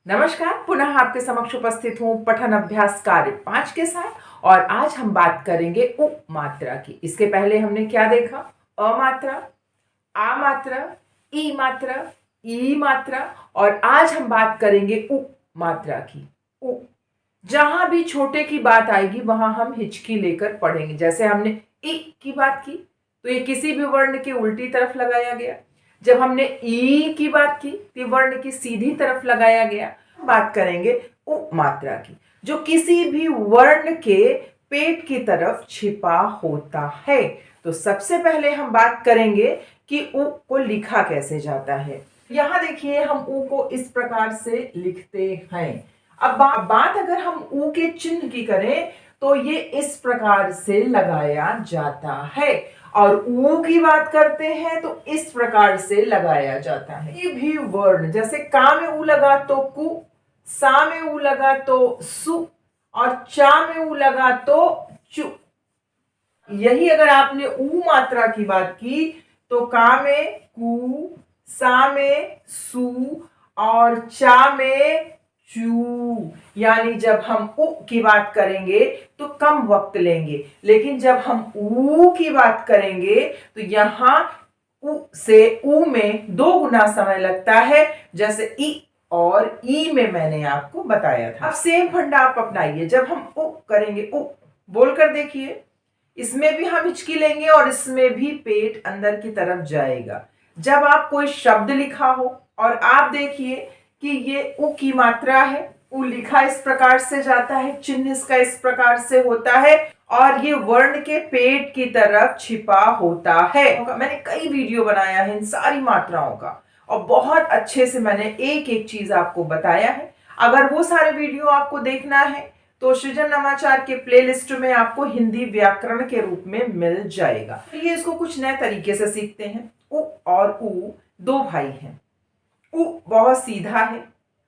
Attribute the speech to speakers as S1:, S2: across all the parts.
S1: नमस्कार, पुनः आपके समक्ष उपस्थित हूँ पठन अभ्यास कार्य 5 के साथ। और आज हम बात करेंगे उ मात्रा की। इसके पहले हमने क्या देखा? अ मात्रा, आ मात्रा, ई मात्रा, ई मात्रा। और आज हम बात करेंगे उ मात्रा की। उ जहां भी छोटे की बात आएगी वहां हम हिचकी लेकर पढ़ेंगे। जैसे हमने ई की बात की तो ये किसी भी वर्ण के उल्टी तरफ लगाया गया। जब हमने ई की बात की तो वर्ण की सीधी तरफ लगाया गया। बात करेंगे उ मात्रा की, जो किसी भी वर्ण के पेट की तरफ छिपा होता है। तो सबसे पहले हम बात करेंगे कि उ को लिखा कैसे जाता है। यहां देखिए, हम उ को इस प्रकार से लिखते हैं। अब बात अगर हम उ के चिन्ह की करें तो ये इस प्रकार से लगाया जाता है। और ऊ की बात करते हैं तो इस प्रकार से लगाया जाता है। ये भी वर्ण, जैसे का में ऊ लगा तो कु, सा में ऊ लगा तो सु, और चा में ऊ लगा तो चु। यही अगर आपने ऊ मात्रा की बात की तो का में कु, सा में सु, और चा में चू। यानी जब हम उ की बात करेंगे तो कम वक्त लेंगे, लेकिन जब हम ऊ की बात करेंगे तो यहां उ से ऊ में 2 गुना समय लगता है, जैसे ई और ई में मैंने आपको बताया था। अब सेम फंडा आप अपनाइए। जब हम उ करेंगे, उ बोलकर देखिए, इसमें भी हम हिचकी लेंगे और इसमें भी पेट अंदर की तरफ जाएगा। जब आप कोई शब्द लिखा हो और आप देखिए कि ये उ की मात्रा है, उ लिखा इस प्रकार से जाता है, चिन्ह इसका इस प्रकार से होता है, और ये वर्ण के पेट की तरफ छिपा होता है। मैंने कई वीडियो बनाया है इन सारी मात्राओं का, और बहुत अच्छे से मैंने एक एक चीज आपको बताया है। अगर वो सारे वीडियो आपको देखना है तो सृजन नवाचार के प्लेलिस्ट में आपको हिंदी व्याकरण के रूप में मिल जाएगा। ये इसको कुछ नए तरीके से सीखते हैं। उ और ऊ 2 भाई हैं। उ बहुत सीधा है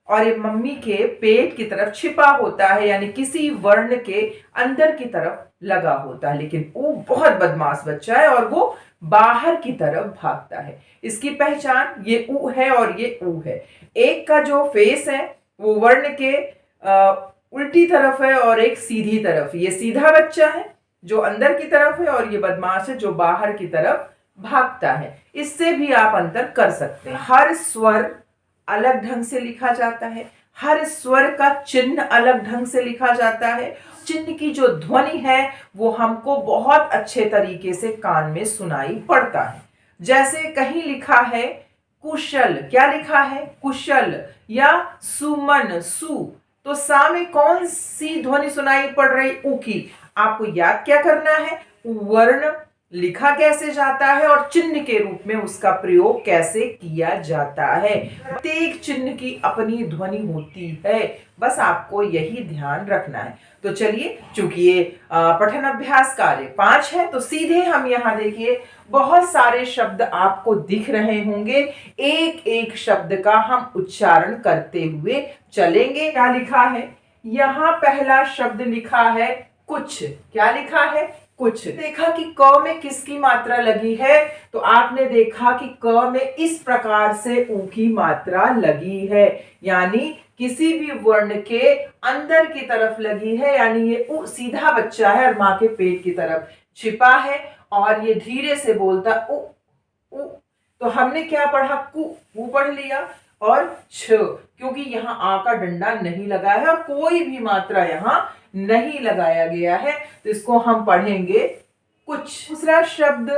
S1: और ये मम्मी के पेट की तरफ छिपा होता है, यानी किसी वर्ण के अंदर की तरफ लगा होता है। लेकिन उ बहुत बदमाश बच्चा है और वो बाहर की तरफ भागता है। इसकी पहचान ये उ है और ये ऊ है। एक का जो फेस है वो वर्ण के उल्टी तरफ है और एक सीधी तरफ। ये सीधा बच्चा है जो अंदर की तरफ है, और ये बदमाश है जो बाहर की तरफ भागता है। इससे भी आप अंतर कर सकते हैं। हर स्वर अलग ढंग से लिखा जाता है, हर स्वर का चिन्ह अलग ढंग से लिखा जाता है। चिन्ह की जो ध्वनि है वो हमको बहुत अच्छे तरीके से कान में सुनाई पड़ता है। जैसे कहीं लिखा है कुशल, क्या लिखा है? कुशल, या सुमन, सु, तो सा में कौन सी ध्वनि सुनाई पड़ रही? उ की। आपको याद क्या करना है? वर्ण लिखा कैसे जाता है और चिन्ह के रूप में उसका प्रयोग कैसे किया जाता है। प्रत्येक चिन्ह की अपनी ध्वनि होती है, बस आपको यही ध्यान रखना है। तो चलिए, चूंकि ये पठन अभ्यास कार्य 5 है तो सीधे हम यहाँ देखिए बहुत सारे शब्द आपको दिख रहे होंगे। एक एक शब्द का हम उच्चारण करते हुए चलेंगे। क्या लिखा है? यहाँ पहला शब्द लिखा है कुछ। क्या लिखा है? कुछ। देखा कि क में किसकी मात्रा लगी है, तो आपने देखा कि क में इस प्रकार से ऊ की मात्रा लगी है, यानी किसी भी वर्ण के अंदर की तरफ लगी है। यानी ये ऊ सीधा बच्चा है और मां के पेट की तरफ छिपा है, और ये धीरे से बोलता ऊ ऊ। तो हमने क्या पढ़ा? कु, ऊ पढ़ लिया, और छ, क्योंकि यहाँ आ का डंडा नहीं लगा है और कोई भी मात्रा यहाँ नहीं लगाया गया है, तो इसको हम पढ़ेंगे कुछ। दूसरा शब्द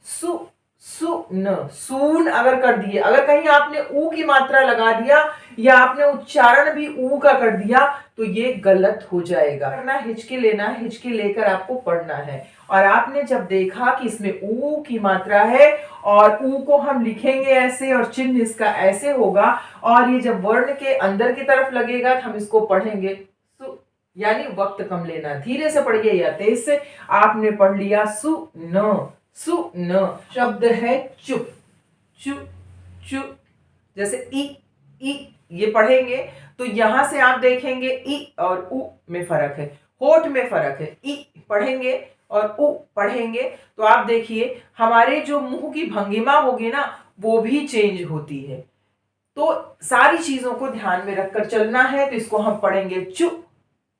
S1: सु, सुन, सून अगर कर दिए, अगर कहीं आपने ऊ की मात्रा लगा दिया या आपने उच्चारण भी ऊ का कर दिया तो ये गलत हो जाएगा। करना, हिचकी लेना, हिचकी लेकर आपको पढ़ना है। और आपने जब देखा कि इसमें ऊ की मात्रा है और ऊ को हम लिखेंगे ऐसे और चिन्ह इसका ऐसे होगा, और ये जब वर्ण के अंदर की तरफ लगेगा तो हम इसको पढ़ेंगे सु, यानी वक्त कम लेना, धीरे से पढ़िए या तेज से। आपने पढ़ लिया सु न, सु न। शब्द है चुप, चुप चुप। जैसे ई ये पढ़ेंगे तो यहां से आप देखेंगे ई और उ में फर्क है, होठ में फर्क है। ई पढ़ेंगे और उ पढ़ेंगे तो आप देखिए हमारे जो मुंह की भंगिमा होगी ना वो भी चेंज होती है। तो सारी चीजों को ध्यान में रखकर चलना है। तो इसको हम पढ़ेंगे चु,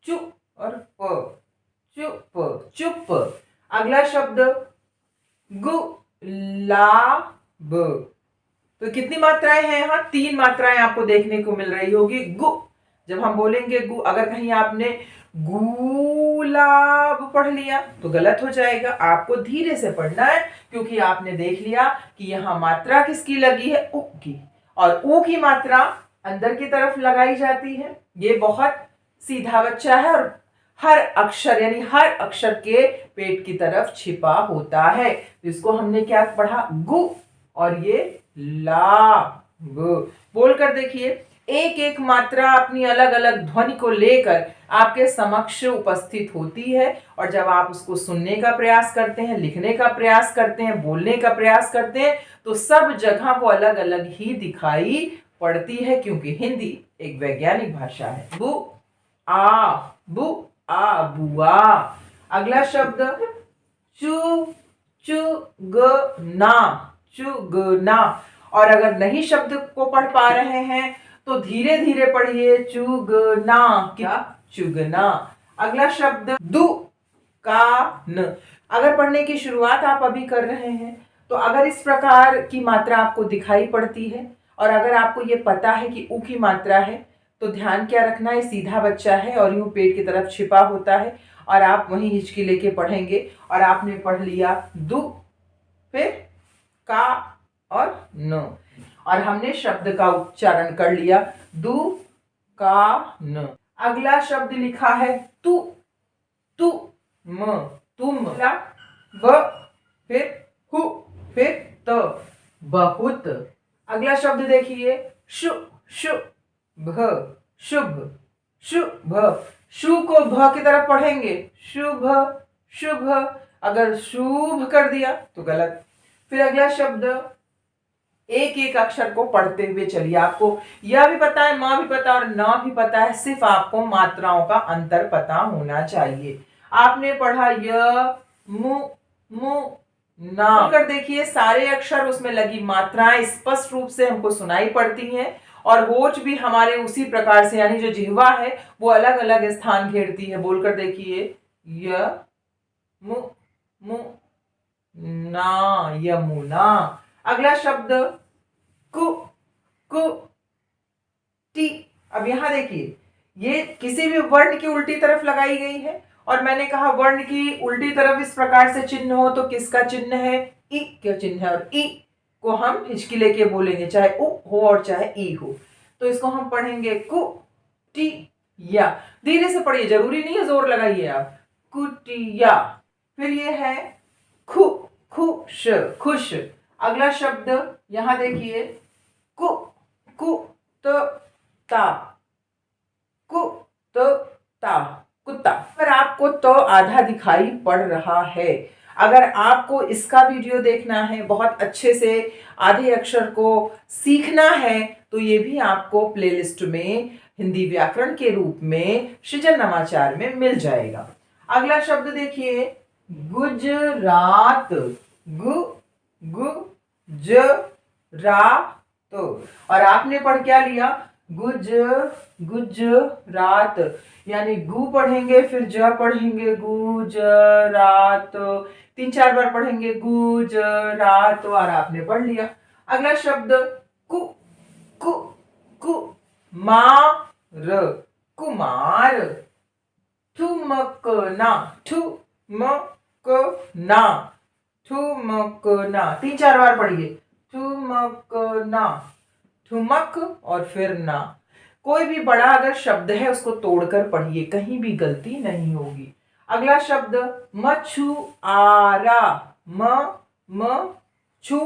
S1: चु और प, चुप, चुप। अगला शब्द गुलाब। तो कितनी मात्राएं हैं यहाँ? 3 मात्राएं आपको देखने को मिल रही होगी। गु, जब हम बोलेंगे गु, अगर कहीं आपने गुलाब पढ़ लिया तो गलत हो जाएगा। आपको धीरे से पढ़ना है, क्योंकि आपने देख लिया कि यहाँ मात्रा किसकी लगी है? उ की, और उ की मात्रा अंदर की तरफ लगाई जाती है। ये बहुत सीधा बच्चा है और हर अक्षर यानी हर अक्षर के पेट की तरफ छिपा होता है। तो इसको हमने क्या पढ़ा? गु, और ये ला। बोल कर देखिए। एक एक मात्रा अपनी अलग अलग ध्वनि को लेकर आपके समक्ष उपस्थित होती है, और जब आप उसको सुनने का प्रयास करते हैं, लिखने का प्रयास करते हैं, बोलने का प्रयास करते हैं, तो सब जगह वो अलग अलग ही दिखाई पड़ती है, क्योंकि हिंदी एक वैज्ञानिक भाषा है। बु आ, बु आ, बुआ। अगला शब्द चु, चुगना, चुगना। और अगर नहीं शब्द को पढ़ पा रहे हैं तो धीरे धीरे पढ़िए। चुगना, क्या? चुगना। अगला शब्द दुकान। अगर पढ़ने की शुरुआत आप अभी कर रहे हैं तो अगर इस प्रकार की मात्रा आपको दिखाई पड़ती है और अगर आपको ये पता है कि उ की मात्रा है, तो ध्यान क्या रखना है? सीधा बच्चा है और यूं पेट की तरफ छिपा होता है, और आप वहीं हिचकी लेके पढ़ेंगे। और आपने पढ़ लिया दु, फिर का और न, और हमने शब्द का उच्चारण कर लिया दु का न। अगला शब्द लिखा है तु, तु म, तुम। ब, फिर हु, फिर त, बहुत। अगला शब्द देखिए शु, शुभ, शुभ, शुभ। शु को भ की तरफ पढ़ेंगे, शुभ, शुभ। अगर शुभ कर दिया तो गलत। फिर अगला शब्द, एक एक अक्षर को पढ़ते हुए चलिए। आपको यह भी पता है, माँ भी पता और ना भी पता है, सिर्फ आपको मात्राओं का अंतर पता होना चाहिए। आपने पढ़ा य, मु, मु, ना। कर देखिए, सारे अक्षर उसमें लगी मात्राएं स्पष्ट रूप से हमको सुनाई पड़ती हैं, और होठ भी हमारे उसी प्रकार से, यानी जो जिह्वा है वो अलग अलग स्थान घेरती है। बोलकर देखिए य, मु, मु, ना, यमुना। अगला शब्द कु, कु, टी। अब यहां देखिए, ये किसी भी वर्ण की उल्टी तरफ लगाई गई है, और मैंने कहा वर्ण की उल्टी तरफ इस प्रकार से चिन्ह हो तो किसका चिन्ह है? ई का चिन्ह है, और ई को हम हिचकी लेके बोलेंगे, चाहे उ हो और चाहे ई हो। तो इसको हम पढ़ेंगे कु, टी, या। धीरे से पढ़िए, जरूरी नहीं है जोर लगाइए आप। कुटिया। फिर ये है खु, खुश, खुश। अगला शब्द यहां देखिए कु, कु, ता, कु, ता, कुत्ता। पर आपको तो आधा दिखाई पड़ रहा है। अगर आपको इसका वीडियो देखना है, बहुत अच्छे से आधे अक्षर को सीखना है, तो ये भी आपको प्लेलिस्ट में हिंदी व्याकरण के रूप में सृजन नवाचार में मिल जाएगा। अगला शब्द देखिए गुजरात, गु, गु, ज, रा, तो। और आपने पढ़ क्या लिया? गुज, गुजरात, यानी गु पढ़ेंगे, फिर ज पढ़ेंगे, गुजरात। 3-4 बार पढ़ेंगे गुजरात, और आपने पढ़ लिया। अगला शब्द कु, कु, कुमार, कुमार। ठुमकना, ठुमकना, ठुमकना। 3-4 बार पढ़िए, ठुमकना, ठुमक और फिर ना। कोई भी बड़ा अगर शब्द है उसको तोड़कर पढ़िए, कहीं भी गलती नहीं होगी। अगला शब्द मछुआरा, म, छु,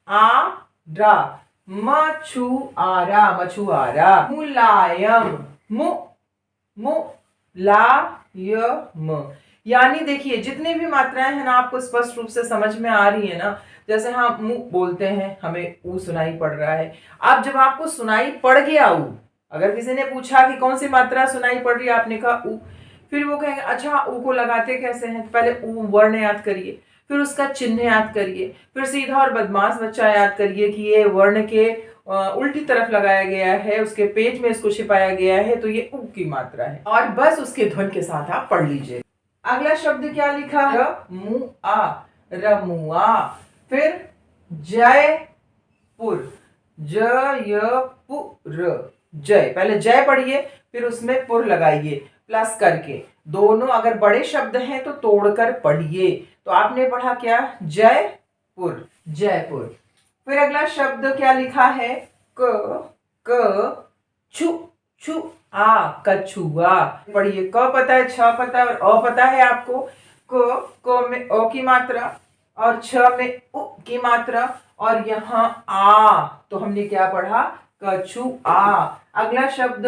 S1: आ, रा, मछुआरा, मछुआरा। मुलायम, मु, लायम। यानी देखिए, जितनी भी मात्राएं हैं ना, आपको स्पष्ट रूप से समझ में आ रही है ना। जैसे हम मुंह बोलते हैं, हमें ऊ सुनाई पड़ रहा है। अब जब आपको सुनाई पड़ गया ऊ, अगर किसी ने पूछा कि कौन सी मात्रा सुनाई पड़ रही है, आपने कहा ऊ, फिर वो कहेंगे अच्छा ऊ को लगाते कैसे हैं? तो पहले ऊ वर्ण याद करिए, फिर उसका चिन्ह याद करिए, फिर सीधा और बदमाश बच्चा याद करिए कि ये वर्ण के उल्टी तरफ लगाया गया है, उसके पेट में इसको छिपाया गया है, तो ये उ की मात्रा है। और बस उसके ध्वन के साथ आप पढ़ लीजिए। अगला शब्द क्या लिखा है? रमुआ, रमुआ। फिर जयपुर, जयपुर, जय, पहले जय पढ़िए फिर उसमें पुर लगाइए प्लस करके। दोनों अगर बड़े शब्द हैं तो तोड़कर पढ़िए। तो आपने पढ़ा क्या? जयपुर, जयपुर। फिर अगला शब्द क्या लिखा है? क छु, छु आ, कछुआ। पढ़िए, क पता है, छ पता है और अ पता है आपको। क में अ की मात्रा और छ में उ की मात्रा और यहाँ आ, तो हमने क्या पढ़ा? कछुआ। अगला शब्द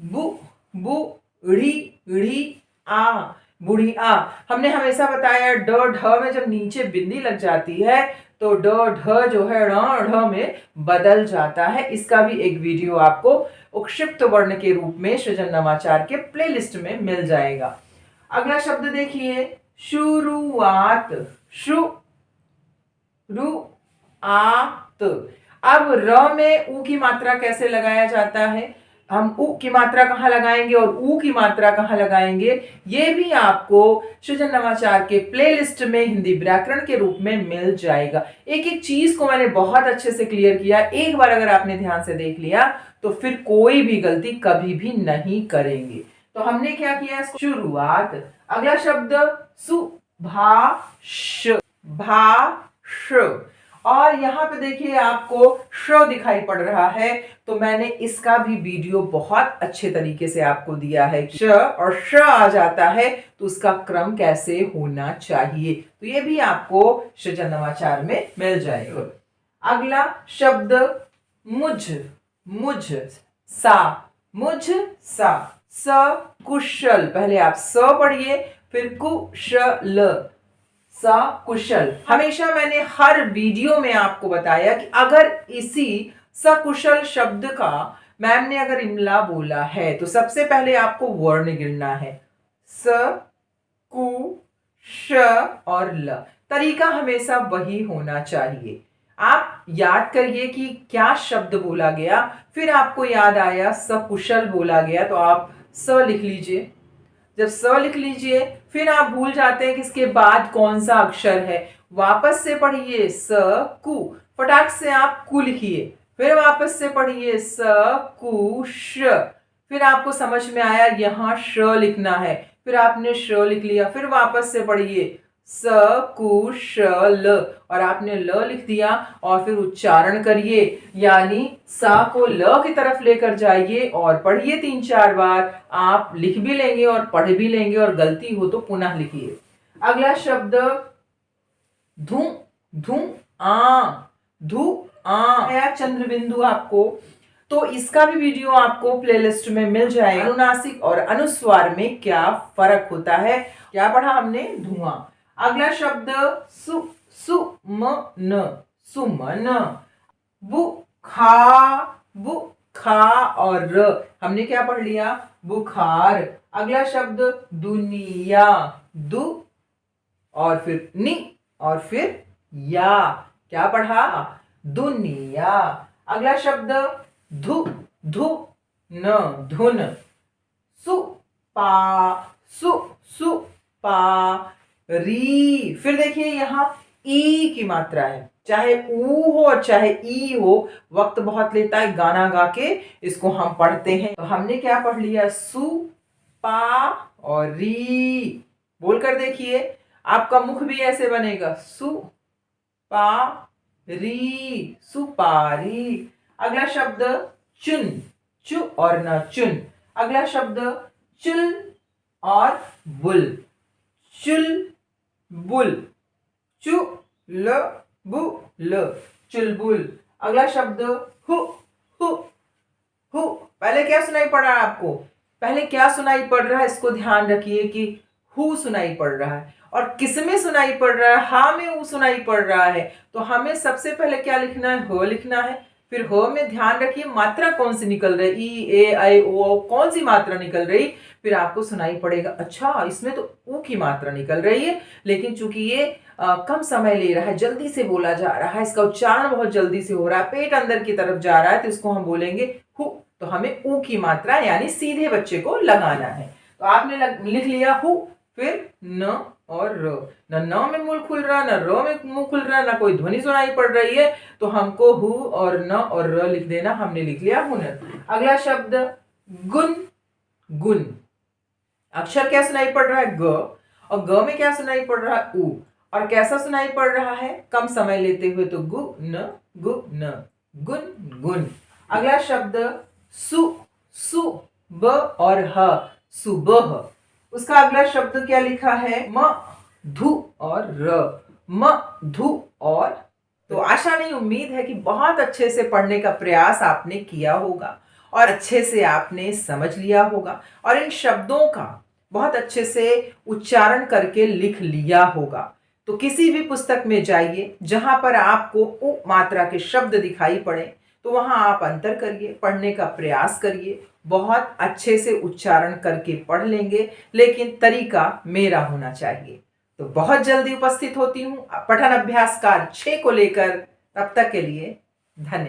S1: बु, बुढ़ी आ, बुढ़ी आ। हमने हमेशा बताया ड ढ में जब नीचे बिंदी लग जाती है तो ड ढ जो है ढ में बदल जाता है। इसका भी एक वीडियो आपको उक्षिप्त वर्ण के रूप में सृजन नवाचार के प्लेलिस्ट में मिल जाएगा। अगला शब्द देखिए, शुरुआत, शुरुआत। अब र में उ की मात्रा कैसे लगाया जाता है? हम उ की मात्रा कहाँ लगाएंगे और ऊ की मात्रा कहाँ लगाएंगे, ये भी आपको सृजन नवाचार के प्लेलिस्ट में हिंदी व्याकरण के रूप में मिल जाएगा। एक एक चीज को मैंने बहुत अच्छे से क्लियर किया। एक बार अगर आपने ध्यान से देख लिया तो फिर कोई भी गलती कभी भी नहीं करेंगे। तो हमने क्या किया? शुरुआत। अगला शब्द सुभाष, भाष। और यहाँ पे देखिए आपको श दिखाई पड़ रहा है, तो मैंने इसका भी वीडियो बहुत अच्छे तरीके से आपको दिया है। श और श आ जाता है तो उसका क्रम कैसे होना चाहिए, तो ये भी आपको सृजन नवाचार में मिल जाएगा। अगला शब्द मुझ, मुझ सा, मुझ सा। स कुशल, पहले आप स पढ़िए फिर कुशल, सकुशल। हमेशा मैंने हर वीडियो में आपको बताया कि अगर इसी सकुशल शब्द का मैम ने अगर इमला बोला है तो सबसे पहले आपको वर्ण गिनना है, स, कु, श और ल। तरीका हमेशा वही होना चाहिए। आप याद करिए कि क्या शब्द बोला गया, फिर आपको याद आया सकुशल बोला गया तो आप स लिख लीजिए। जब स लिख लीजिए फिर आप भूल जाते हैं कि इसके बाद कौन सा अक्षर है, वापस से पढ़िए स कु, फटाक से आप कु लिखिए, फिर वापस से पढ़िए स कु श, फिर आपको समझ में आया यहाँ श लिखना है, फिर आपने श लिख लिया, फिर वापस से पढ़िए स कु श ल और आपने ल लिख दिया और फिर उच्चारण करिए, यानी सा को ल की तरफ लेकर जाइए और पढ़िए 3-4 बार। आप लिख भी लेंगे और पढ़ भी लेंगे और गलती हो तो पुनः लिखिए। अगला शब्द धु, धु आ, धु आ या चंद्र बिंदु आपको, तो इसका भी वीडियो आपको प्लेलिस्ट में मिल जाएगा। अनुनासिक और अनुस्वार में क्या फर्क होता है, क्या पढ़ा हमने? धुआं। अगला शब्द सु, सुमन, सुमन। बुखा, बुखा और र, हमने क्या पढ़ लिया? बुखार। अगला शब्द दुनिया, दु और फिर नि और फिर या, क्या पढ़ा? दुनिया। अगला शब्द धु, धु न, धुन। सुपा, सुपा री। फिर देखिए यहाँ ई की मात्रा है, चाहे ऊ हो और चाहे ई हो, वक्त बहुत लेता है, गाना गा के इसको हम पढ़ते हैं। तो हमने क्या पढ़ लिया? सु, पा और री। बोलकर देखिए, आपका मुख भी ऐसे बनेगा, सु, पा, री, सुपारी। अगला शब्द चुन, चु और न, चुन। अगला शब्द चुल और बुल, चुल बुल, चु ल बु ल, चुलबुल। अगला शब्द हु, हु, हु। पहले क्या सुनाई पड़ रहा है आपको? पहले क्या सुनाई पड़ रहा है, इसको ध्यान रखिए कि हु सुनाई पड़ रहा है और किस में सुनाई पड़ रहा है? हा में ऊ सुनाई पड़ रहा है। तो हमें सबसे पहले क्या लिखना है? ह लिखना है। फिर ह में ध्यान रखिए मात्रा कौन सी निकल रही, ई, ए, आई, ओ, कौन सी मात्रा निकल रही, फिर आपको सुनाई पड़ेगा अच्छा इसमें तो ऊ की मात्रा निकल रही है। लेकिन चूंकि ये कम समय ले रहा है, जल्दी से बोला जा रहा है, इसका उच्चारण बहुत जल्दी से हो रहा है, पेट अंदर की तरफ जा रहा है, तो इसको हम बोलेंगे हु। तो हमें ऊ की मात्रा यानी सीधे बच्चे को लगाना है। तो आपने लिख लिया हु, फिर न और र। न में मुंह खुल रहा, न र में मुंह खुल रहा, न कोई ध्वनि सुनाई पड़ रही है, तो हमको हु और न और र लिख देना। हमने लिख लिया हुनर। अगला शब्द गुन। गुन अक्षर क्या सुनाई पड़ रहा है? ग, और ग में क्या सुनाई पड़ रहा है? उ। और कैसा सुनाई पड़ रहा है? कम समय लेते हुए, तो गु न गुन गुन। अगला शब्द सु। सु ब और ह, सुबह। उसका अगला शब्द क्या लिखा है? म धु और र, म धु और। तो आशा नहीं, उम्मीद है कि बहुत अच्छे से पढ़ने का प्रयास आपने किया होगा और अच्छे से आपने समझ लिया होगा और इन शब्दों का बहुत अच्छे से उच्चारण करके लिख लिया होगा। तो किसी भी पुस्तक में जाइए जहां पर आपको उ मात्रा के शब्द दिखाई पड़े, तो वहां आप अंतर करिए, पढ़ने का प्रयास करिए। बहुत अच्छे से उच्चारण करके पढ़ लेंगे, लेकिन तरीका मेरा होना चाहिए। तो बहुत जल्दी उपस्थित होती हूँ पठन अभ्यास कार्य 6 को लेकर। तब तक के लिए धन्यवाद।